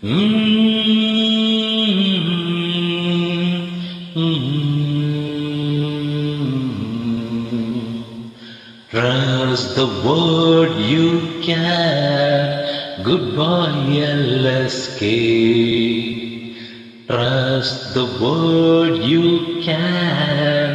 Trust the word you can. Goodbye, LSK. Trust the word you can.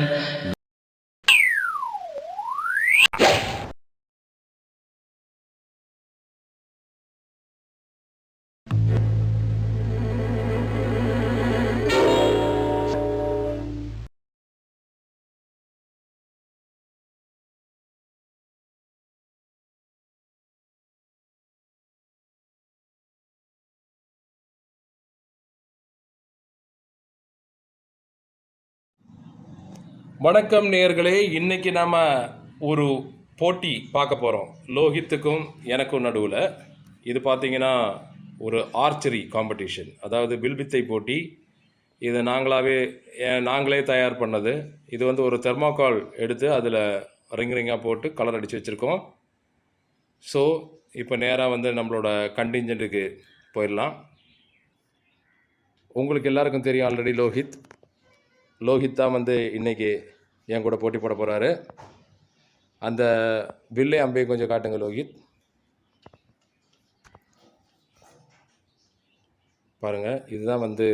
வணக்கம் நேயர்களே, இன்னைக்கு நாம் ஒரு போட்டி பார்க்க போகிறோம் லோஹித்துக்கும் எனக்கும் நடுவில். இது பார்த்தீங்கன்னா ஒரு ஆர்ச்சரி காம்படிஷன், அதாவது வில்வித்தை போட்டி. இது நாங்களே தயார் பண்ணது. இது வந்து ஒரு தெர்மாக்கால் எடுத்து அதில் ரிங்காக போட்டு கலர் அடித்து வச்சுருக்கோம். ஸோ இப்போ நேராக வந்து நம்மளோட கண்டிஞ்சண்ட்டுக்கு போயிடலாம். உங்களுக்கு எல்லாருக்கும் தெரியும் ஆல்ரெடி லோஹித் தான் வந்து இன்றைக்கி என் கூட போட்டி போட போகிறாரு. அந்த வில்லை அம்பையும் கொஞ்சம் காட்டுங்க லோஹித். பாருங்கள், இதுதான் வந்து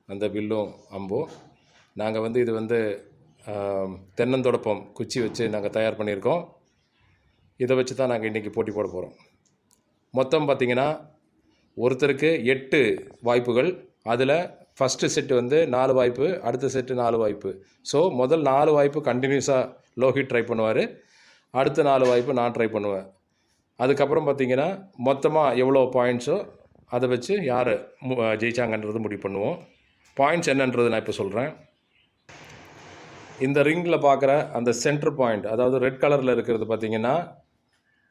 அந்த வில்லும் அம்பும். நாங்கள் வந்து இது வந்து தென்னந்தொடப்பம் குச்சி வச்சு நாங்கள் தயார் பண்ணியிருக்கோம். இதை வச்சு தான் நாங்கள் இன்றைக்கி போட்டி போட போகிறோம். மொத்தம் பார்த்திங்கன்னா ஒருத்தருக்கு 8 வாய்ப்புகள். அதில் ஃபஸ்ட்டு செட்டு வந்து 4 வாய்ப்பு, அடுத்த செட்டு 4 வாய்ப்பு. ஸோ முதல் 4 வாய்ப்பு கண்டினியூஸாக லோஹித் ட்ரை பண்ணுவார், அடுத்த 4 வாய்ப்பு நான் ட்ரை பண்ணுவேன். அதுக்கப்புறம் பார்த்திங்கன்னா மொத்தமாக எவ்வளோ பாயிண்ட்ஸோ அதை வச்சு யார் ஜெயிச்சாங்கன்றது முடிவு பண்ணுவோம். பாயிண்ட்ஸ் என்னன்றது நான் இப்போ சொல்கிறேன். இந்த ரிங்கில் பார்க்குற அந்த சென்டர் பாயிண்ட், அதாவது ரெட் கலரில் இருக்கிறது பார்த்திங்கன்னா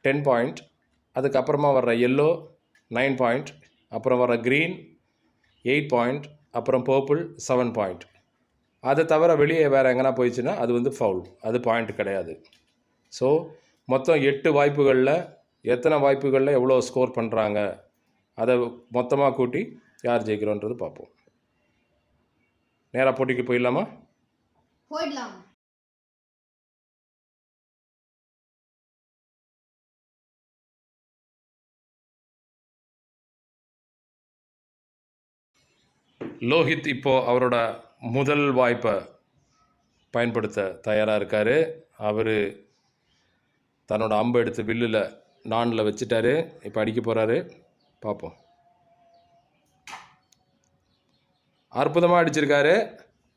10 பாயிண்ட். அதுக்கப்புறமா வர்ற எல்லோ 9 பாயிண்ட், அப்புறம் வர க்ரீன் 8 பாயிண்ட், அப்புறம் பர்பிள் 7 பாயிண்ட். அதை தவிர வெளியே வேறு எங்கன்னா போயிடுச்சுன்னா அது வந்து ஃபவுல், அது பாயிண்ட் கிடையாது. ஸோ மொத்தம் 8 வாய்ப்புகளில் எத்தனை வாய்ப்புகளில் எவ்வளோ ஸ்கோர் பண்ணுறாங்க அதை மொத்தமாக கூட்டி யார் ஜெயிக்கிறோன்றது பார்ப்போம். நேராக போட்டிக்கு போயிடலாமா? போயிடலாம். லோஹித் இப்போது அவரோட முதல் வாய்ப்பை பயன்படுத்த தயாராக இருக்கார். அவர் தன்னோட அம்பை எடுத்து வில்லில் நானில் வச்சுட்டாரு. இப்போ அடிக்க போகிறாரு, பார்ப்போம். அற்புதமாக அடிச்சிருக்காரு.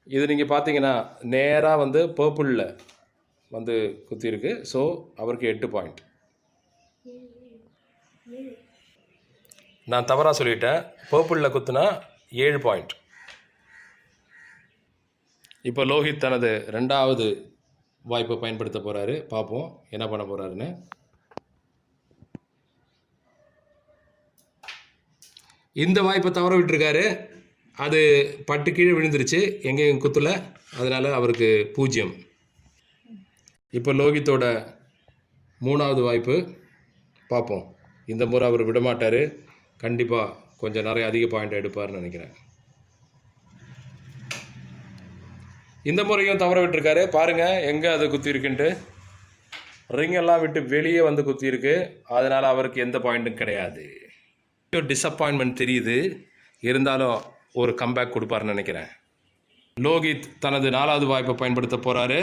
இது நீங்கள் பார்த்தீங்கன்னா நேராக வந்து பர்பிளில் வந்து குத்திருக்கு. ஸோ அவருக்கு 8 பாயிண்ட். நான் தவறாக சொல்லிட்டேன், பர்பிளில் குத்துனா 7 பாயிண்ட். இப்போ லோஹித் தனது 2வது வாய்ப்பை பயன்படுத்த போகிறாரு. பார்ப்போம் என்ன பண்ண போகிறாருன்னு. இந்த வாய்ப்பை தவற விட்டுருக்காரு. அது பட்டு கீழே விழுந்துருச்சு, எங்கேயும் குத்துல, அதனால் அவருக்கு 0. இப்போ லோஹித்தோட 3வது வாய்ப்பு பார்ப்போம். இந்த முறை அவர் விடமாட்டார், கண்டிப்பாக கொஞ்சம் நிறைய அதிக பாயிண்ட் எடுப்பார்னு நினைக்கிறேன். இந்த முறையும் தவற விட்டுருக்காரு. பாருங்கள் எங்கே அது குத்திருக்குன்ட்டு, ரிங்கெல்லாம் விட்டு வெளியே வந்து குத்திருக்கு. அதனால் அவருக்கு எந்த பாயிண்ட்டும் கிடையாது. டிஸப்பாயின்மெண்ட் தெரியுது, இருந்தாலும் ஒரு கம்பேக் கொடுப்பார்னு நினைக்கிறேன். லோஹித் தனது 4வது வாய்ப்பை பயன்படுத்த போகிறாரு.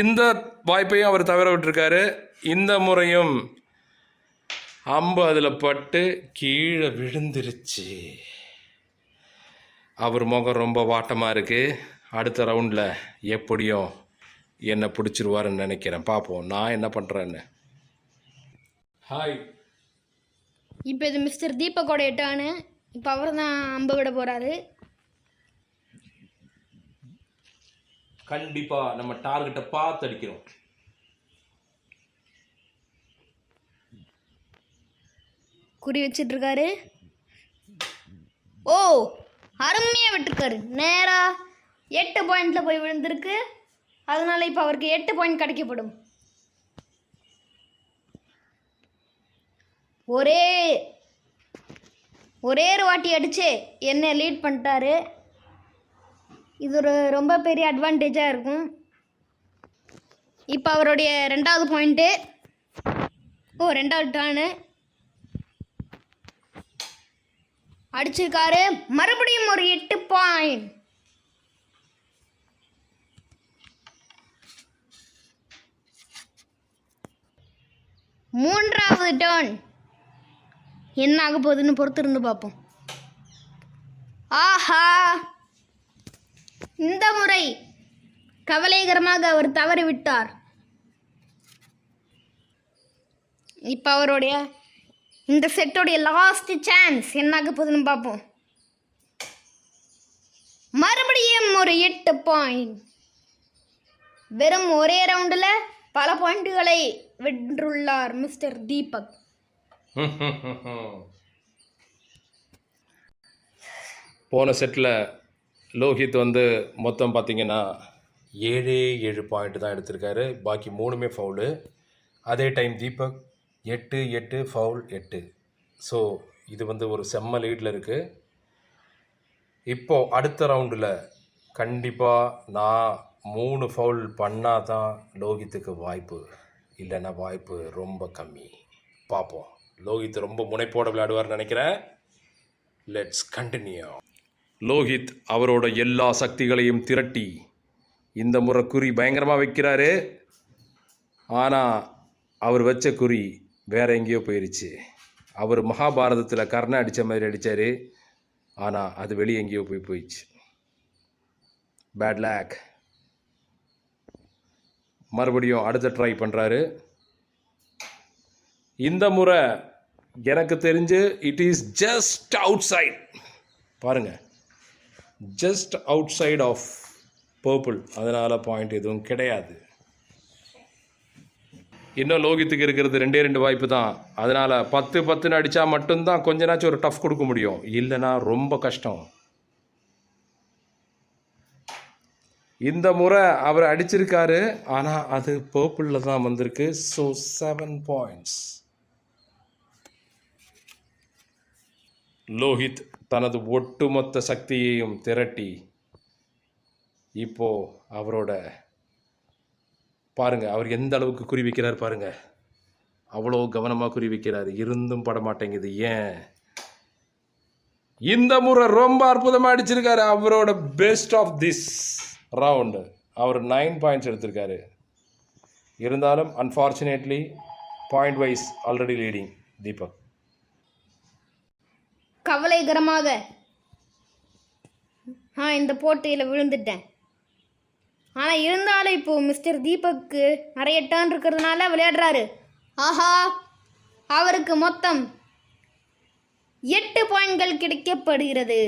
இந்த வாய்ப்பையும் அவர் தவற விட்டுருக்காரு. இந்த முறையும் அம்பு அதில் பட்டு கீழே விழுந்துருச்சு. அவர் முகம் ரொம்ப வாட்டமாக இருக்குது. அடுத்த ரவுண்டில் எப்படியும் என்னை பிடிச்சிருவாருன்னு நினைக்கிறேன். பார்ப்போம் நான் என்ன பண்ணுறேன்னு. ஹாய், இப்போ இது மிஸ்டர் தீபக்கோட 8ஆனு. இப்போ அவர் தான் அம்பு விட போகிறாரு. கண்டிப்பாக நம்ம டார்கெட்டை பார்த்து அடிக்கிறோம். குறி வச்சிட்ருக்காரு. ஓ, அருமையாக விட்டுருக்காரு. நேராக 8 பாயிண்டில் போய் விழுந்திருக்கு. அதனால் இப்போ அவருக்கு 8 பாயிண்ட் கிடைக்கப்படும். ஒரே ஒரு வாட்டி அடித்து என்னை லீட் பண்ணிட்டாரு. இது ஒரு ரொம்ப பெரிய அட்வான்டேஜாக இருக்கும். இப்போ அவருடைய 2வது பாயிண்ட்டு. ரெண்டாவது டர்னு அடிச்சிருக்காரு. மறுபடியும் ஒரு 8 பாயிண்ட். மூன்றாவது டர்ன் என்ன ஆக போகுதுன்னு பொறுத்திருந்து பார்ப்போம். ஆஹா, இந்த முறை கவலைகரமாக அவர் தவறிவிட்டார். இப்போ அவருடைய இந்த செட்டோடைய லாஸ்ட் சான்ஸ் என்ன ஆக போகுதுன்னு பார்ப்போம். மறுபடியும் ஒரு 8 பாயிண்ட். வெறும் ஒரே ரவுண்டில் பல பாயிண்ட்டுகளை வென்றுள்ளார் மிஸ்டர் தீபக். போன செட்டில் லோஹித் வந்து மொத்தம் பார்த்திங்கன்னா 7 பாயிண்ட் தான் எடுத்திருக்காரு. பாக்கி 3மே ஃபவுலு. அதே டைம் தீபக் 8 ஃபவுல் 8. ஸோ இது வந்து ஒரு செம்ம லீடில் இருக்குது. இப்போது அடுத்த ரவுண்டில் கண்டிப்பாக நான் 3 ஃபவுல் பண்ணால் தான் லோஹித்துக்கு வாய்ப்பு, இல்லைன்னா வாய்ப்பு ரொம்ப கம்மி. பார்ப்போம். லோஹித் ரொம்ப முனைப்போட விளையாடுவார்னு நினைக்கிறேன். Let's continue. லோஹித் அவரோட எல்லா சக்திகளையும் திரட்டி இந்த முறை குறி பயங்கரமாக வைக்கிறாரு. ஆனால் அவர் வச்ச குறி வேற எங்கேயோ போயிடுச்சு. அவர் மகாபாரதத்தில் கர்ணை அடித்த மாதிரி அடித்தார். ஆனால் அது வெளியே எங்கேயோ போயிடுச்சு. Bad luck. மறுபடியும் அடுத்த ட்ரை பண்ணுறாரு. இந்த முறை எனக்கு தெரிஞ்சு it is just outside. பாருங்கள், just outside of purple. அதனால் பாயிண்ட் எதுவும் கிடையாது. இன்னும் லோகித்துக்கு இருக்கிறது 2 வாய்ப்பு தான். அதனால் 10-10 அடித்தா மட்டும்தான் கொஞ்ச ஒரு டஃப் கொடுக்க முடியும், இல்லைன்னா ரொம்ப கஷ்டம். இந்த முறை அவர் அடிச்சிருக்காரு, ஆனால் அது பர்பிளில் தான் வந்திருக்கு. So 7 points. லோஹித் தனது ஒட்டுமொத்த சக்தியையும் திரட்டி இப்போ அவரோட பாருங்க, அவர் எந்த அளவுக்கு குறி வைக்கிறார் பாருங்க. அவ்வளோ கவனமாக குறி வைக்கிறார், இருந்தும் பட மாட்டேங்குது. ஏன்? இந்த முறை ரொம்ப அற்புதமாக அடிச்சிருக்காரு. அவரோட பெஸ்ட் ஆஃப் திஸ் ரவுண்டு. அவர் 9 பாயிண்ட்ஸ் எடுத்திருக்காரு. இருந்தாலும் unfortunately point wise already leading Deepak. கவலைகரமாக இந்த போட்டியில் விழுந்துட்டேன். ஆனால் இருந்தாலும் இப்போது மிஸ்டர் தீபக்கு நிறைய டர்ன் இருக்கிறதுனால விளையாடுறாரு. ஆஹா, அவருக்கு மொத்தம் 8 பாயிண்ட்கள் கிடைக்கப்படுகிறது.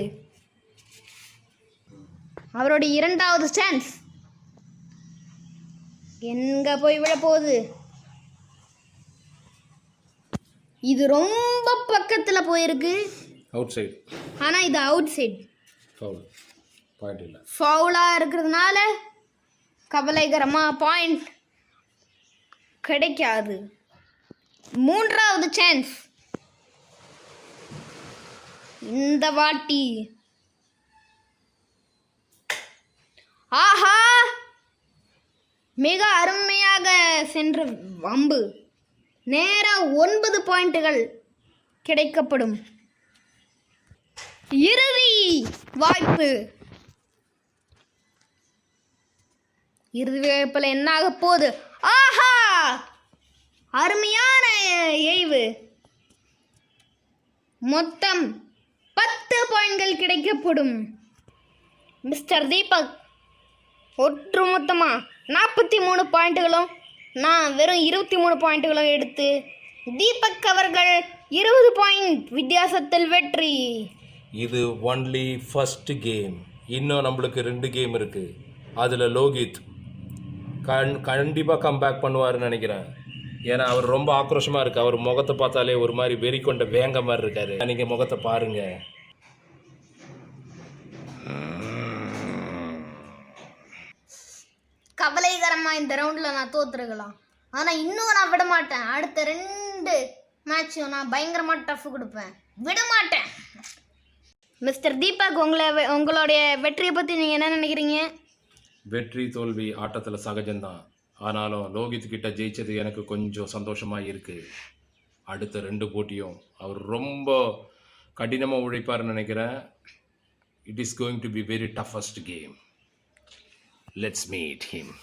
அவருடைய 2வது சான்ஸ் எங்கே போய் விழப்போகுது? இது ரொம்ப பக்கத்தில் போயிருக்கு. Out side. ஆனால் இது அவுட் சைடு. ஃபவுல். பாயிண்ட் இல்லை. ஃபவுலாக இருக்கிறதுனால கவலைகரமாக பாயிண்ட் கிடைக்காது. 3வது சான்ஸ் இந்த வாட்டி. ஆஹா, மிக அருமையாக சென்ற அம்பு. நேராக 9 பாயிண்ட்டுகள் கிடைக்கப்படும். இறுதி வாய்ப்பு. இறுதி வாய்ப்பில் என்ன ஆக போகுது? ஆஹா, அருமையான எய்வு. மொத்தம் 10 பாயிண்ட்கள் கிடைக்கப்படும். மிஸ்டர் தீபக் ஒற்று மொத்தமாக 43 பாயிண்ட்டுகளும் நான் வெறும் 23 பாயிண்ட்டுகளும் எடுத்து தீபக் அவர்கள் 20 பாயிண்ட் வித்தியாசத்தில் வெற்றி. இது ஒன்லி ஃபர்ஸ்ட் கேம். இன்னும் நம்மளுக்கு 2 கேம் இருக்குது. அதில் லோகித் கண்டிப்பாக கம்பேக் பண்ணுவார்னு நினைக்கிறேன். ஏன்னா அவர் ரொம்ப ஆக்ரோஷமாக இருக்குது. அவர் முகத்தை பார்த்தாலே ஒரு மாதிரி வெறி கொண்ட வேங்க மாதிரி இருக்காரு. நீங்கள் முகத்தை பாருங்கள். கவலைகரமாக இந்த ரவுண்டில் நான் தோற்றுருக்கலாம். ஆனால் இன்னும் நான் விட மாட்டேன். அடுத்த 2 மேட்சும் நான் பயங்கரமாக டஃப் கொடுப்பேன், விட மாட்டேன். மிஸ்டர் தீபக், உங்களுடைய வெற்றியை பற்றி நீங்கள் என்ன நினைக்கிறீங்க? வெற்றி தோல்வி ஆட்டத்தில் சகஜம்தான். ஆனாலும் லோகித் கிட்ட ஜெயிச்சது எனக்கு கொஞ்சம் சந்தோஷமாக இருக்குது. அடுத்த 2 போட்டியும் அவர் ரொம்ப கடினமாக உழைப்பார்னு நினைக்கிறேன். It is going to be very toughest game. Let's meet him.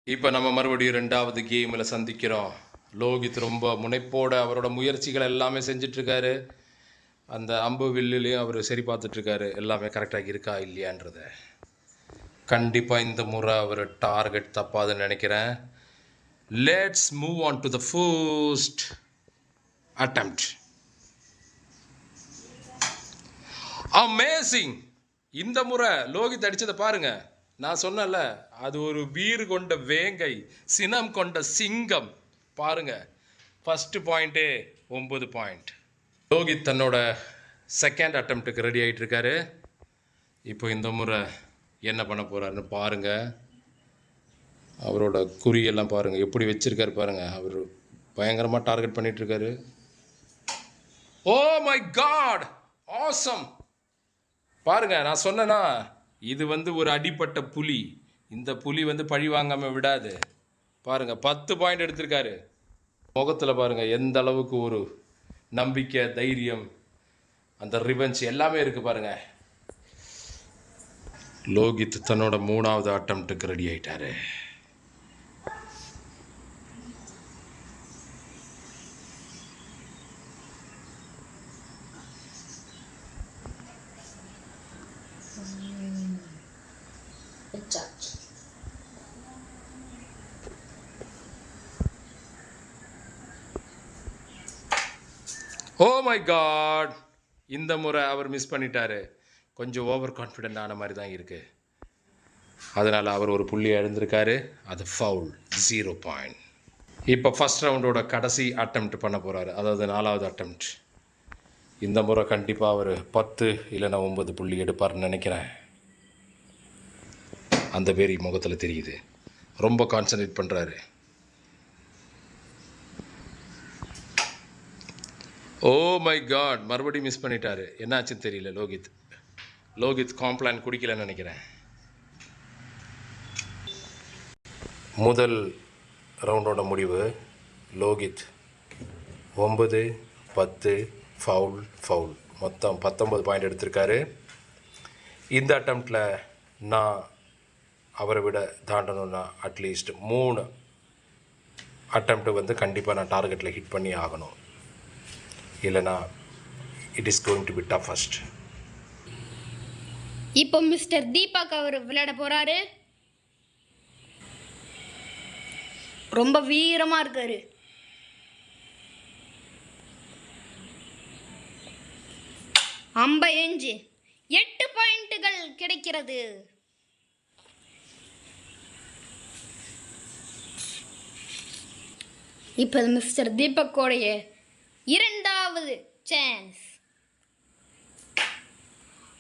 இப்போ நம்ம மறுபடியும் 2வது கேமில் சந்திக்கிறோம். லோகித் ரொம்ப முனைப்போட அவரோட முயற்சிகள் எல்லாமே செஞ்சிட்ருக்காரு. அந்த அம்பு வில்லுலேயும் அவர் சரி பார்த்துட்ருக்காரு, எல்லாமே கரெக்டாக இருக்கா இல்லையான்றத. கண்டிப்பாக இந்த முறை அவர் டார்கெட் தப்பாதுன்னு நினைக்கிறேன். Let's move on to the first attempt. Amazing! இந்த முறை லோகித் அடித்ததை பாருங்க. நான் சொன்னல, அது ஒரு வீறு கொண்ட வேங்கை, சினம் கொண்ட சிங்கம். பாருங்க, ஃபஸ்ட்டு பாயிண்ட்டே 9 பாயிண்ட். லோகித் தன்னோட செகண்ட் அட்டெம்ப்ட்டுக்கு ரெடி ஆகிட்டு இருக்காரு. இப்போ இந்த முறை என்ன பண்ண போகிறாருன்னு பாருங்க. அவரோட குறியெல்லாம் பாருங்கள், எப்படி வச்சிருக்காரு பாருங்க. அவர் பயங்கரமாக டார்கெட் பண்ணிகிட்ருக்காரு. Oh my God, awesome! பாருங்க, நான் சொன்னேன்னா இது ஒரு அடிப்பட்ட புலி. இந்த புலி பழி வாங்காமல் விடாது. பாருங்க, 10 பாயிண்ட் எடுத்திருக்காரு. முகத்தில் பாருங்க எந்த அளவுக்கு ஒரு நம்பிக்கை, தைரியம், அந்த ரிவெஞ்ச் எல்லாமே இருக்கு பாருங்க. லோகித் தன்னோட 3வது அட்டெம்ப்ட்டுக்கு ரெடி ஆயிட்டாரு. ஓ மை காட், இந்த முறை அவர் மிஸ் பண்ணிட்டாரு. கொஞ்சம் ஓவர் கான்ஃபிடென்ட் ஆன மாதிரி தான் இருக்குது. அதனால் அவர் ஒரு புள்ளி எழுந்திருக்காரு. அது ஃபவுல், 0 பாயிண்ட். இப்போ ஃபஸ்ட் ரவுண்டோட கடைசி அட்டெம்ப்ட் பண்ண போகிறாரு, அதாவது 4வது அட்டெம்ப்ட். இந்த முறை கண்டிப்பாக அவர் 10 இல்லைன்னா 9 புள்ளி எடுப்பார்னு நினைக்கிறேன். அந்த பேரி முகத்தில் தெரியுது. ரொம்ப கான்சன்ட்ரேட் பண்ணுறாரு. ஓ மை காட், மறுபடியும் மிஸ் பண்ணிட்டாரு. என்னாச்சுன்னு தெரியல. லோகித் காம்ப்ளான் குடிக்கலன்னு நினைக்கிறேன். முதல் ரவுண்டோட முடிவு, லோகித் 9, 10, ஃபவுல். மொத்தம் 19 பாயிண்ட் எடுத்திருக்காரு. இந்த அட்டெம்ப்டில் நான் அவரை விட தாண்டணும்னா அட்லீஸ்ட் 3 அட்டெம்ப்ட்டு கண்டிப்பாக நான் டார்கெட்டில் ஹிட் பண்ணி ஆகணும். இல்லைனா it is going to be toughest. இப்போ மிஸ்டர் தீபக் அவர் விளையாட போறாரு. ரொம்ப வீரமா இருக்காரு. அம்பை எஞ்சி 8 பாயிண்ட்டுகள் கிடைக்கிறது. இப்போ மிஸ்டர் தீபக்கோடைய 2வது சான்ஸ்.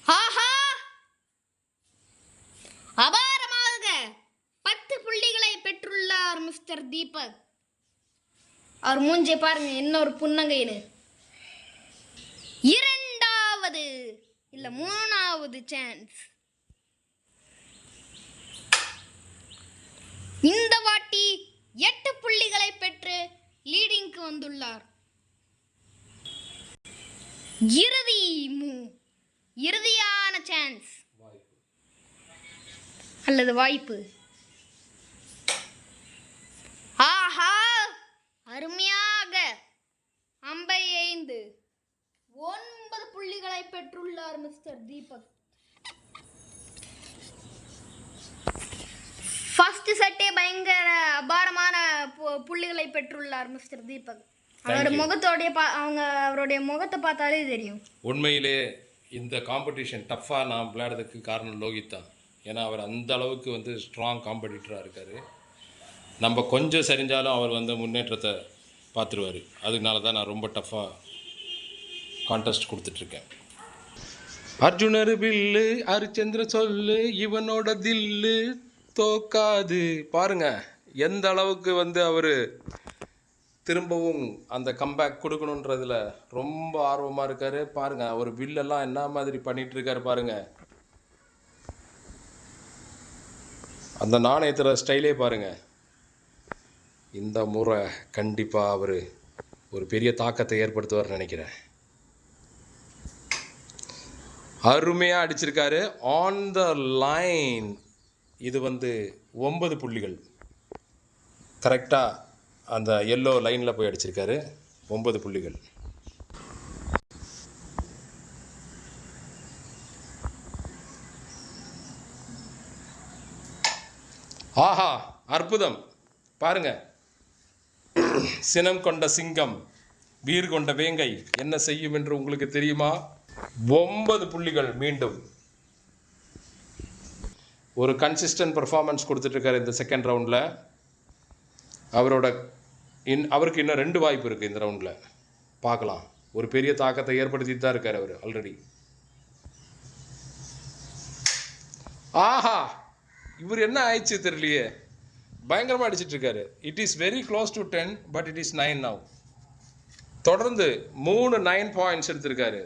ஆஹா, அபாரமாக 10 புள்ளிகளை பெற்றுள்ளார் மிஸ்டர் தீபக். அவர் மூஞ்சை பாருங்க, இன்னொரு புன்னகைன்னு. 2வது இல்ல 3வது சான்ஸ். இந்த வாட்டி 8 புள்ளிகளை பெற்று லீடிங்க்கு வந்துள்ளார். இறுதியான சான்ஸ் அல்லது வாய்ப்பு. ஆஹா, அருமையாக அம்பை எய்ந்து 9 புள்ளிகளை பெற்றுள்ளார் மிஸ்டர் தீபக். ஃபர்ஸ்ட் செட்டே பயங்கர அபாரமான புள்ளிகளை பெற்றுள்ளார் மிஸ்டர் தீபக். அவருடைய முகத்தை பார்த்தாலே தெரியும். உண்மையிலே இந்த காம்படிஷன் டஃப்பாக நான் விளையாடுறதுக்கு காரணம் லோகித் தான். ஏன்னா அவர் அந்த அளவுக்கு ஸ்ட்ராங் காம்படிட்டராக இருக்கார். நம்ம கொஞ்சம் சரிஞ்சாலும் அவர் முன்னேற்றத்தை பார்த்துருவார். அதனால தான் நான் ரொம்ப டஃப்பாக கான்டெஸ்ட் கொடுத்துட்ருக்கேன். அர்ஜுனர் பில்லு, ஹரிச்சந்திர சொல்லு, இவனோட தில்லு, தோக்காது. பாருங்க எந்த அளவுக்கு வந்து அவர் திரும்பவும் அந்த கம்பேக் கொடுக்கணுன்றதுல ரொம்ப ஆர்வமாக இருக்கார். பாருங்க அவர் வில்லெல்லாம் என்ன மாதிரி பண்ணிட்டு இருக்காரு பாருங்க. அந்த நாணயத்துற ஸ்டைலே பாருங்க. இந்த முறை கண்டிப்பாக அவர் ஒரு பெரிய தாக்கத்தை ஏற்படுத்துவார்னு நினைக்கிறேன். அருமையாக அடிச்சிருக்காரு. On the line. இது வந்து 9 புள்ளிகள் கரெக்டாக அந்த எல்லோ லைனில் போய் அடிச்சிருக்காரு. 9 புள்ளிகள். ஆஹா அற்புதம். பாருங்க, சினம் கொண்ட சிங்கம் வீர் கொண்ட வேங்கை என்ன செய்யும் என்று உங்களுக்கு தெரியுமா? 9 புள்ளிகள். மீண்டும் ஒரு கன்சிஸ்டன்ட் பர்ஃபார்மன்ஸ் கொடுத்துட்ருக்காரு இந்த செகண்ட் ரவுண்டில். அவருக்கு இன்னும் 2 வாய்ப்பு இருக்குது இந்த ரவுண்டில். பார்க்கலாம். ஒரு பெரிய தாக்கத்தை ஏற்படுத்திட்டு தான் இருக்கார் அவர் ஆல்ரெடி. ஆஹா இவர் என்ன ஆயிடுச்சு தெரியலையே, பயங்கரமாக அடிச்சிட்ருக்காரு. It is very close to 10 but it is 9 now. தொடர்ந்து 3 9 பாயிண்ட்ஸ் எடுத்திருக்காரு.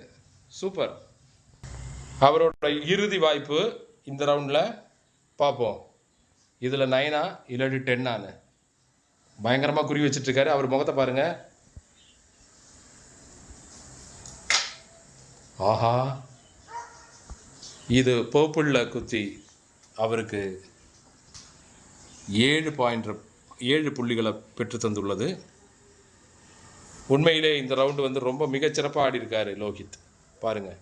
சூப்பர். அவரோட இறுதி வாய்ப்பு இந்த ரவுண்டில். பார்ப்போம் இதில் 9ஆ இல்லாட்டி 10ஆன்னு. பயங்கரமாக குறி வச்சிட்ருக்காரு. அவர் முகத்தை பாருங்க. ஆஹா இது பர்பிளில் குத்தி அவருக்கு 7 புள்ளிகளை பெற்று தந்துள்ளது. உண்மையிலே இந்த ரவுண்டு வந்து ரொம்ப மிகச்சிறப்பாக ஆடி இருக்காரு லோகித். பாருங்கள்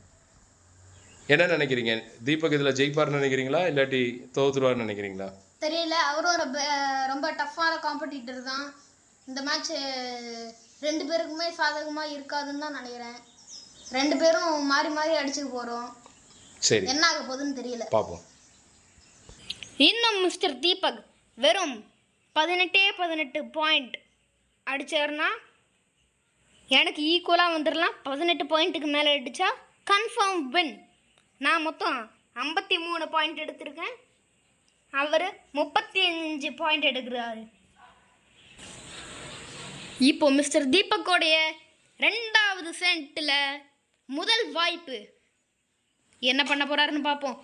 என்ன நினைக்கிறீங்க? தீபக் இதில் ஜெயிப்பார்னு நினைக்கிறீங்களா இல்லாட்டி தோத்துருவார்னு நினைக்கிறீங்களா? தெரியல. அவரும் ரொம்ப டஃப்பான காம்படிட்டர் தான். இந்த மேட்ச் 2 பேருக்குமே சாதகமாக இருக்காதுன்னு தான் நினைக்கிறேன். 2 பேரும் மாறி மாறி அடிச்சுக்க போகிறோம். சரி, என்ன ஆக போகுதுன்னு தெரியல, பார்ப்போம். இன்னும் மிஸ்டர் தீபக் வெறும் 18 பாயிண்ட் அடிச்சாருன்னா எனக்கு ஈக்குவலாக வந்துடலாம். 18 பாயிண்ட்டுக்கு மேலே அடித்தா கன்ஃபார்ம் வின். நான் மொத்தம் 53 பாயிண்ட் எடுத்திருக்கேன். அவர் 35 பாயிண்ட் எடுக்கிறாரு. இப்போ மிஸ்டர் தீபக்கோடைய 2வது சென்ட்டில் முதல் வாய்ப்பு என்ன பண்ண போகிறாருன்னு பார்ப்போம்.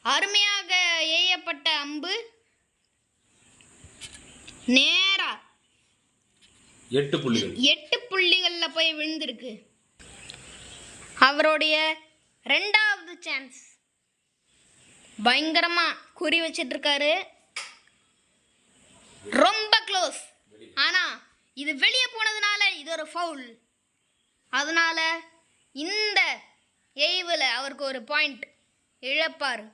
அருமையாக ஏயப்பட்ட அம்பு நேரா 8 புள்ளிகளில் போய் விழுந்திருக்கு. அவருடைய 2வது சான்ஸ். பயங்கரமாக குறி வச்சிட்ருக்காரு. ரொம்ப க்ளோஸ். ஆனால் இது வெளியே போனதுனால இது ஒரு ஃபவுல். அதனால இந்த எய்வில் அவருக்கு ஒரு பாயிண்ட் இழப்பார்.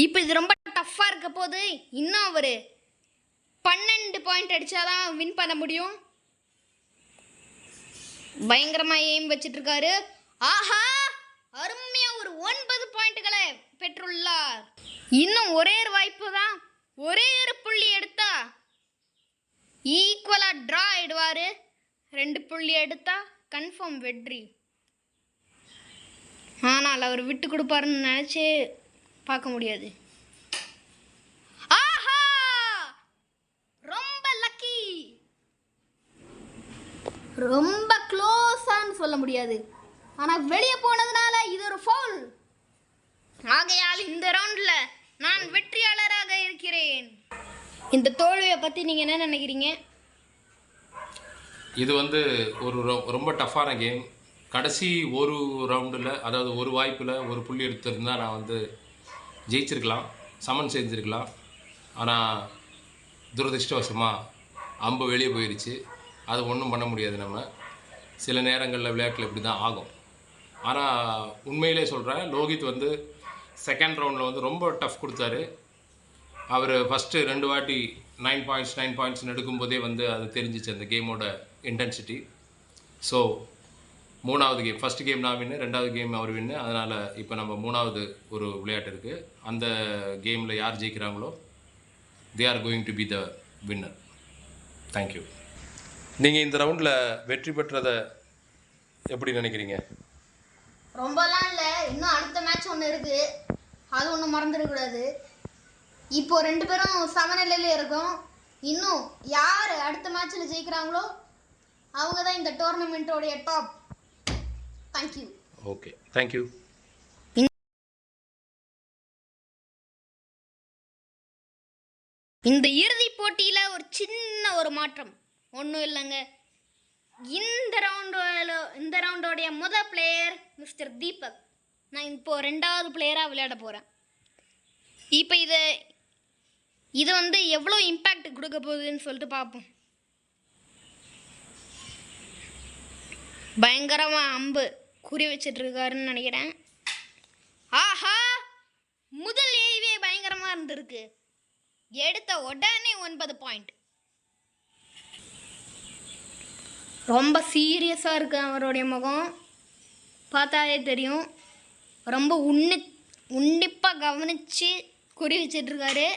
இப்போ இது ரொம்ப டஃப்பாக இருக்க போது இன்னும் அவர் 12 பாயிண்ட் அடித்தாதான் வின் பண்ண முடியும். பயங்கரமாக எய்ம் வச்சிட்ருக்காரு. ஆஹா அருமையாக ஒரு 9 பாயிண்ட்டுகளை பெற்றுள்ளார். இன்னும் ஒரே ஒரு வாய்ப்பு தான். ஒரே ஒரு புள்ளி எடுத்தா ஈக்குவலாக ட்ரா ஆயிடுவார். 2 புள்ளி எடுத்தா கன்ஃபார்ம் வெற்றி. ஆனால் அவர் விட்டு கொடுப்பாருன்னு நினச்சி பார்க்க முடியாது. ஆஹா ரொம்ப லக்கி. ரொம்ப க்ளோஸான்னு சொல்ல முடியாது. ஆனால் வெளியே போனதுனால இது ஒரு ஃபவுல். ஆகையால் இந்த ரவுண்டில் நான் வெற்றியாளராக இருக்கிறேன். இந்த தோல்வியை பற்றி நீங்கள் என்ன நினைக்கிறீங்க? இது வந்து ஒரு ரொம்ப டஃப்பான கேம். கடைசி ஒரு ரவுண்டில், அதாவது ஒரு வாய்ப்பில் ஒரு புள்ளி எடுத்திருந்தால் நான் வந்து ஜெயிச்சிருக்கலாம், சமன் செஞ்சுருக்கலாம். ஆனால் துரதிர்ஷ்டவசமாக அம்பு வெளியே போயிடுச்சு. அது ஒன்றும் பண்ண முடியாது. நம்ம சில நேரங்களில் விளையாட்டில் இப்படி தான் ஆகும். ஆனால் உண்மையிலே சொல்கிறேன், லோகித் வந்து செகண்ட் ரவுண்டில் வந்து ரொம்ப டஃப் கொடுத்தாரு. அவர் ஃபஸ்ட்டு 2 வாட்டி 9 பாயிண்ட்ஸ் எடுக்கும்போதே வந்து அது தெரிஞ்சிச்சு அந்த கேமோட இன்டென்சிட்டி. ஸோ 3வது கேம், ஃபஸ்ட்டு கேம் நான் வின்னு, 2வது கேம் அவர் வின்னு. அதனால் இப்போ நம்ம 3வது ஒரு விளையாட்டு இருக்குது. அந்த கேமில் யார் ஜெயிக்கிறாங்களோ they are going to be the winner. Thank you. நீங்கள் இந்த ரவுண்டில் வெற்றி பெற்றதை எப்படி நினைக்கிறீங்க? ரொம்பலாம் இல்லை. இன்னும் அடுத்த மேட்ச் ஒன்று இருக்குது. அது ஒன்றும் மறந்துடக்கூடாது. இப்போ 2 பேரும் சமநிலையில இருக்கோம். இன்னும் யார் அடுத்த மேட்ச்சில் ஜெயிக்கிறாங்களோ அவங்க தான் இந்த டோர்னமெண்ட்டோடைய டாப். தேங்க்யூ. Okay, thank you. இந்த இறுதி போட்டியில் ஒரு சின்ன ஒரு மாற்றம் ஒன்றும் இல்லைங்க. இந்த ரவுண்டோடைய முதல் பிளேயர் மிஸ்டர் தீபக். நான் இப்போ 2வது பிளேயராக விளையாட போகிறேன். இப்போ இது வந்து எவ்வளோ இம்பேக்ட் கொடுக்க போகுதுன்னு சொல்லிட்டு பார்ப்போம். பயங்கரமாக அம்பு குறி வச்சிட்ருக்காருன்னு நினைக்கிறேன். ஆஹா, முதல் ஏவே பயங்கரமாக இருந்திருக்கு. எடுத்த உடனே 9 பாயிண்ட். ரொம்ப சீரியஸாக இருக்கு அவருடைய முகம், பார்த்தாலே தெரியும். ரொம்ப உன்னிப்பாக கவனித்து குறி வச்சிட்ருக்காரு.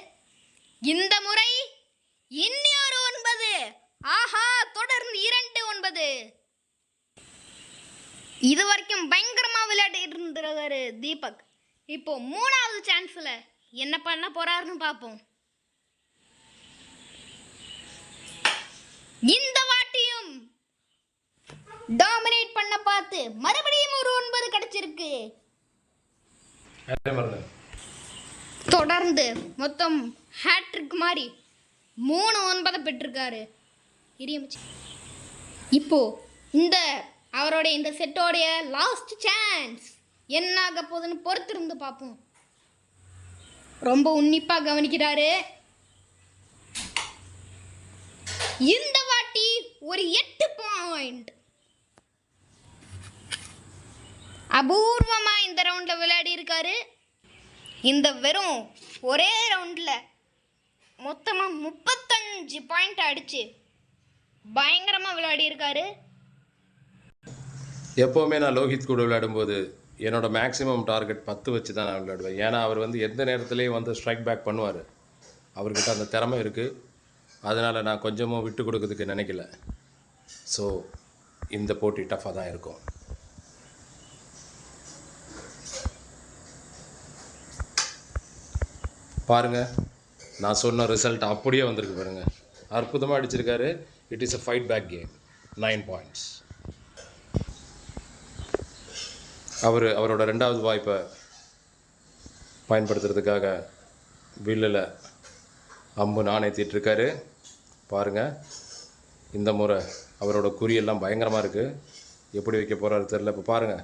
இந்த முறை இன்னொரு 9. ஆஹா, தொடர்ந்து 2-9. இது வரைக்கும் பயங்கரமாக விளையாடிட்டு இருந்திருக்காரு தீபக். இப்போ 3வது சான்ஸில் என்ன பண்ண போறாருன்னு பார்ப்போம். இந்த வாட்டியும் டாமினேட் பண்ண பார்த்து மறுபடியும் ஒரு 9 கிடைச்சிருக்கு. தொடர்ந்து மொத்தம் ஹேட்ரிக் மாதிரி 3 9 பெற்றிருக்காரு. இப்போ அவருடைய இந்த செட்டோடைய லாஸ்ட் சான்ஸ் என்ன ஆக போகுதுன்னு பொறுத்திருந்து பார்ப்போம். ரொம்ப உன்னிப்பாக கவனிக்கிறாரு. இந்த வாட்டி ஒரு 8 பாயிண்ட். அபூர்வமா இந்த ரவுண்ட்ல விளையாடி இருக்காரு. இந்த வெறும் ஒரே ரவுண்ட்ல மொத்தமா 35 பாயிண்ட் அடிச்சு பயங்கரமா விளையாடி இருக்காரு. எப்போவுமே நான் லோஹித் கூட விளையாடும்போது என்னோடய மேக்ஸிமம் டார்கெட் 10 வச்சு தான் நான் விளையாடுவேன். ஏன்னா அவர் வந்து எந்த நேரத்துலேயும் வந்து ஸ்ட்ரைக் பேக் பண்ணுவார். அவர்கிட்ட அந்த திறமை இருக்குது. அதனால் நான் கொஞ்சமும் விட்டு கொடுக்கறதுக்கு நினைக்கல. ஸோ இந்த போட்டி டஃப்பாக தான் இருக்கும். பாருங்கள், நான் சொன்ன ரிசல்ட் அப்படியே வந்திருக்கு பாருங்கள். அற்புதமாக அடிச்சிருக்காரு. It is a fight back game. 9 points. அவரோட 2வது வாய்ப்பை பயன்படுத்துறதுக்காக வில்லில் அம்பு நாணயத்திட்டுருக்காரு. பாருங்கள், இந்த முறை அவரோட குறியெல்லாம் பயங்கரமாக இருக்குது. எப்படி வைக்க போகிறாரு தெரில. இப்போ பாருங்கள்,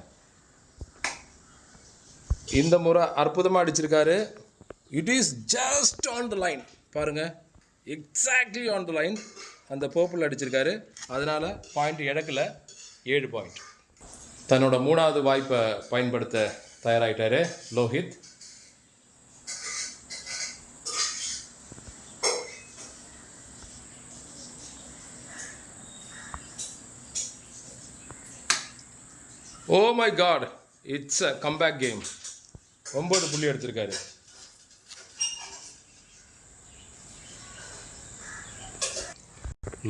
இந்த முறை அற்புதமாக அடிச்சிருக்காரு. It is just on the line. பாருங்கள், எக்ஸாக்ட்லி ஆன் த லைன். அந்த பர்பிள் அடிச்சிருக்காரு. அதனால் பாயிண்ட் இழக்கல. 7 பாயிண்ட். தன்னோட 3வது வாய்ப்பை பயன்படுத்த தயாராகிட்டாரு Lohith. Oh my God, it's a comeback game. 9 புள்ளி எடுத்திருக்காரு.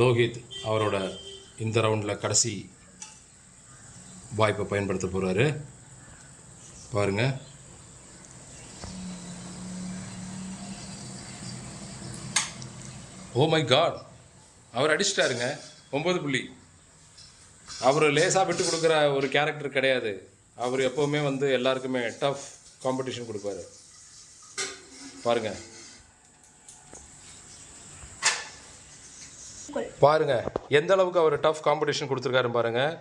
லோஹித் அவரோட இந்த ரவுண்டில் கடைசி வாய்ப்பை பயன்படுத்த போகிறாரு. பாருங்கள், ஓ மை காட், அவர் அடிச்சிட்டாருங்க. 9 புள்ளி. அவர் லேசாக விட்டு கொடுக்குற ஒரு கேரக்டர் கிடையாது. அவர் எப்போவுமே வந்து எல்லாருக்குமே டஃப் காம்படிஷன் கொடுப்பாரு. பாருங்க எந்த அளவுக்கு அவர் டஃப் காம்படிஷன் கொடுத்துருக்காரு பாருங்கள்.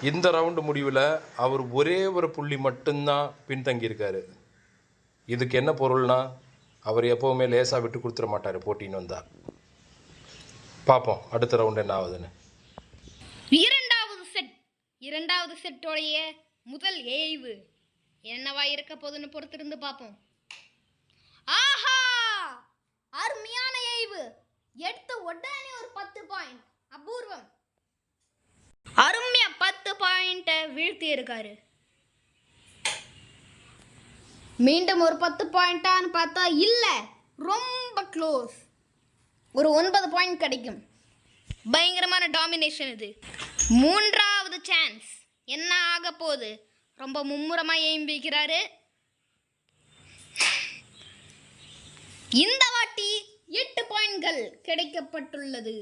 இந்த ரவுண்டு முடிவில் அவர் ஒரே ஒரு புள்ளி மட்டும்தான் பின்தங்கியிருக்காரு. இதுக்கு என்ன பொருள்னா, அவர் எப்போவுமே லேசாக விட்டு கொடுத்துட மாட்டார் போட்டின்னு வந்தால். பார்ப்போம் அடுத்த ரவுண்டு என்ன ஆகுதுன்னு. 2வது செட்டோடைய முதல் ஏய்வு என்னவா இருக்க போதுன்னு பொறுத்திருந்து பார்ப்போம். ஆஹா, அருமையான ஏய்வு. எடுத்த உடனே ஒரு 10 பாயிண்ட். அபூர்வம். அருமையா 10 பாயிண்ட்டை வீழ்த்தி இருக்காரு. மீண்டும் ஒரு 10 பாயிண்டான்னு பார்த்தா இல்லை, ரொம்ப க்ளோஸ். ஒரு 9 பாயிண்ட் கிடைக்கும். பயங்கரமான டாமினேஷன் இது. 3வது சான்ஸ் என்ன ஆக போகுது? ரொம்ப மும்முரமாக எய்ம் வைக்கிறாரு. இந்த வாட்டி 8 பாயிண்ட்கள் கிடைக்கப்பட்டுள்ளது.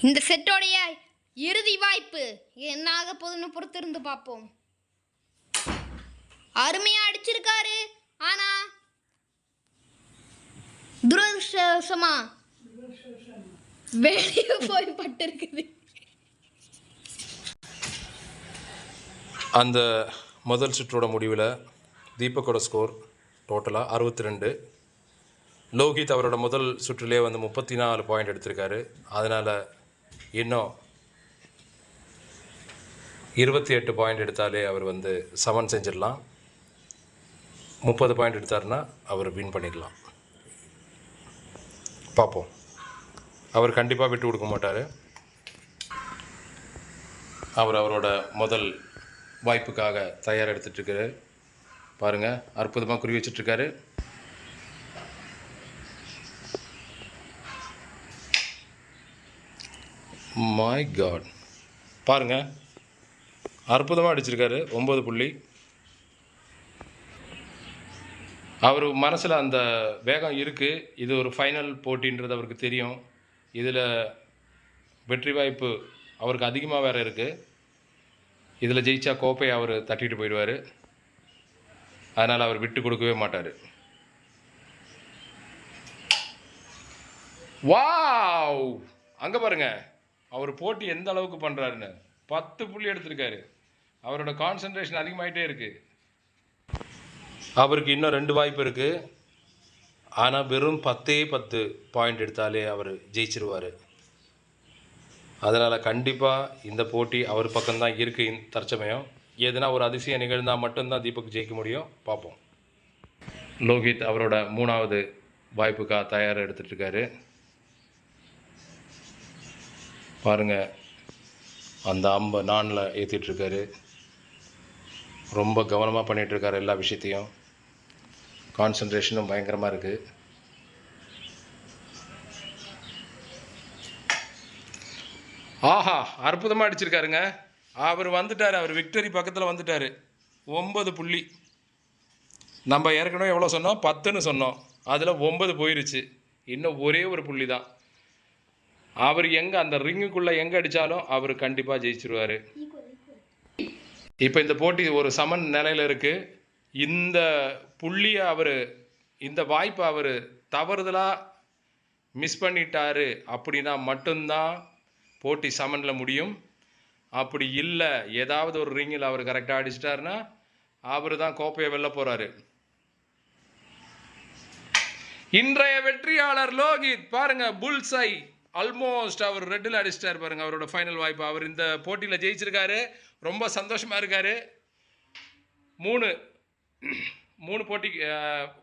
இந்த செட்டோடைய இறுதி வாய்ப்பு என்ன ஆக போகுதுன்னு பொறுத்திருந்து பார்ப்போம். அருமையா அடிச்சிருக்காரு, ஆனா துரதிர்ஷ்டவசமா வெளியே போய் பட்டிருக்குது. அந்த முதல் சுற்றோட முடிவில் தீபக்கோட ஸ்கோர் டோட்டலாக 62. லோகித் அவரோட முதல் சுற்றிலே வந்து 34 பாயிண்ட் எடுத்திருக்காரு. அதனால் இன்னும் 28 பாயிண்ட் எடுத்தாலே அவர் வந்து சமன் செஞ்சிடலாம். 30 பாயிண்ட் எடுத்தாருன்னா அவர் வின் பண்ணிடலாம். பார்ப்போம். அவர் கண்டிப்பாக விட்டு கொடுக்க மாட்டார். அவர் அவரோட முதல் வாய்ப்புக்காக தயார் எடுத்துகிட்ருக்காரு. பாருங்கள், அற்புதமாக குறி வச்சிட்ருக்காரு. மை காட், பாருங்கள், அற்புதமாக அடிச்சிருக்காரு. 9 புள்ளி. அவர் மனசில் அந்த வேகம் இருக்குது. இது ஒரு ஃபைனல் போட்டின்றது அவருக்கு தெரியும். இதில் வெற்றி வாய்ப்பு அவருக்கு அதிகமாக வேறு இருக்குது. இதில் ஜெயிச்சா கோப்பையை அவர் தட்டிட்டு போயிடுவார். அதனால் அவர் விட்டு கொடுக்கவே மாட்டார். வாவ், அங்கே பாருங்கள் அவர் போட்டி எந்த அளவுக்கு பண்ணுறாருன்னு. 10 புள்ளி எடுத்திருக்காரு. அவரோட கான்சன்ட்ரேஷன் அதிகமாகிட்டே இருக்குது. அவருக்கு இன்னும் 2 வாய்ப்பு இருக்குது. ஆனால் வெறும் 10 பாயிண்ட் எடுத்தாலே அவர் ஜெயிச்சிருவார். அதனால் கண்டிப்பாக இந்த போட்டி அவர் பக்கம்தான் இருக்குது. தற்சமயம் எதுனா ஒரு அதிசயம் நிகழ்ந்தால் மட்டும்தான் தீபக் ஜெயிக்க முடியும். பார்ப்போம். லோகித் அவரோட 3வது வாய்ப்புக்காக தயாராக எடுத்துகிட்ருக்காரு. பாருங்கள், அந்த அம்பை நானில் ஏற்றிட்டுருக்காரு. ரொம்ப கவனமாக பண்ணிகிட்ருக்காரு. எல்லா விஷயத்தையும் கான்சன்ட்ரேஷனும் பயங்கரமாக இருக்குது. ஆஹா, அற்புதமாக அடிச்சிருக்காருங்க. அவர் வந்துட்டார். அவர் விக்டரி பக்கத்தில் வந்துட்டார். 9 புள்ளி. நம்ம ஏற்கனவே எவ்வளோ சொன்னோம்? 10ன்னு சொன்னோம். அதில் 9 போயிருச்சு. இன்னும் ஒரே ஒரு புள்ளி தான். அவர் எங்கே அந்த ரிங்குக்குள்ளே எங்கே அடித்தாலும் அவர் கண்டிப்பாக ஜெயிச்சிருவார். இப்போ இந்த போட்டி ஒரு சமன் நிலையில் இருக்குது. இந்த புள்ளியை அவர், இந்த வாய்ப்பை அவர் தவறுதலாக மிஸ் பண்ணிட்டாரு அப்படின்னா மட்டும்தான் போட்டி சமனில் முடியும். அப்படி இல்லை, ஏதாவது ஒரு ரிங்கில் அவர் கரெக்டாக அடிச்சிட்டாருன்னா அவர் தான் கோப்பையை வெல்ல போகிறாரு. இன்றைய வெற்றியாளர் லோகித். பாருங்கள், புல்சை ஆல்மோஸ்ட் அவர் ரெட்டில் அடிச்சிட்டார். பாருங்கள், அவரோட ஃபைனல் வாய்ப்பு. அவர் இந்த போட்டியில் ஜெயிச்சிருக்காரு. ரொம்ப சந்தோஷமாக இருக்கார். 3 போட்டி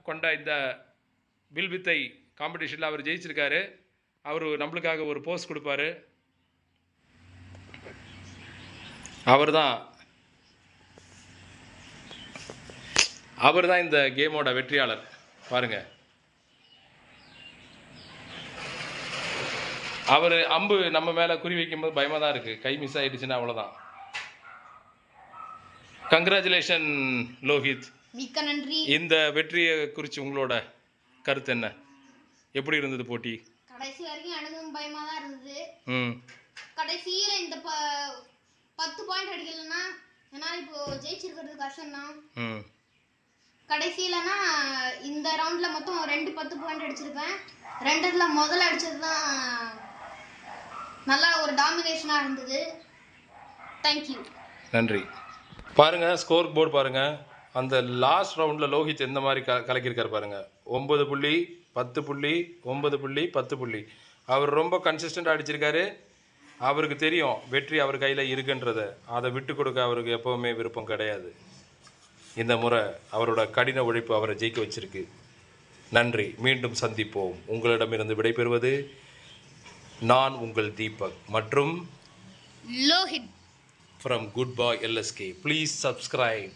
கொண்ட இந்த வில்வித்தை காம்படிஷனில் அவர் ஜெயிச்சிருக்காரு. அவர் நம்மளுக்காக ஒரு போஸ்ட் கொடுப்பாரு. அவர் தான் இந்த கேமோட வெற்றியாளர். பாருங்க, அவர் அம்பு நம்ம மேலே குறி வைக்கும்போது பயமாக தான் இருக்குது. கை மிஸ் ஆகிடுச்சுன்னா அவ்வளோதான். கங்க்ராச்சுலேஷன் லோகித். மிக்க நன்றி. இந்த வெற்றியை குறித்து உங்களோட கருத்து என்ன? எப்படி இருந்தது போட்டி? கடைசி வரைக்கும் எனக்கும் பயமாக தான் இருந்தது. கடைசியில் இந்த 10 பாயிண்ட் அடிக்கலன்னா என்னால் இப்போ ஜெயிச்சிருக்கிறது கஷ்டம்தான். கடைசியிலனா இந்த ரவுண்டில் மொத்தம் 10 பாயிண்ட் அடிச்சிருப்பேன். 2ல் முதல்ல அடித்தது தான் நல்லா ஒரு டாமினேஷனாக இருந்தது. தேங்க்யூ. நன்றி. பாருங்கள், ஸ்கோர் போர்டு பாருங்கள். அந்த லாஸ்ட் ரவுண்டில் லோகித் எந்த மாதிரி கலக்கியிருக்கார் பாருங்கள். 9 புள்ளி, 10 புள்ளி, 9 புள்ளி, 10 புள்ளி. அவர் ரொம்ப கன்சிஸ்டண்ட்டாக அடிச்சிருக்காரு. அவருக்கு தெரியும் வெற்றி அவர் கையில் இருக்குன்றதை. அதை விட்டு கொடுக்க அவருக்கு எப்போவுமே விருப்பம் கிடையாது. இந்த முறை அவரோட கடின உழைப்பு அவரை ஜெயிக்க வச்சிருக்கு. நன்றி. மீண்டும் சந்திப்போம். உங்களிடமிருந்து விடைபெறுவது நான் உங்கள் தீபக் மற்றும் Lohit from Good Boy LSK. Please subscribe.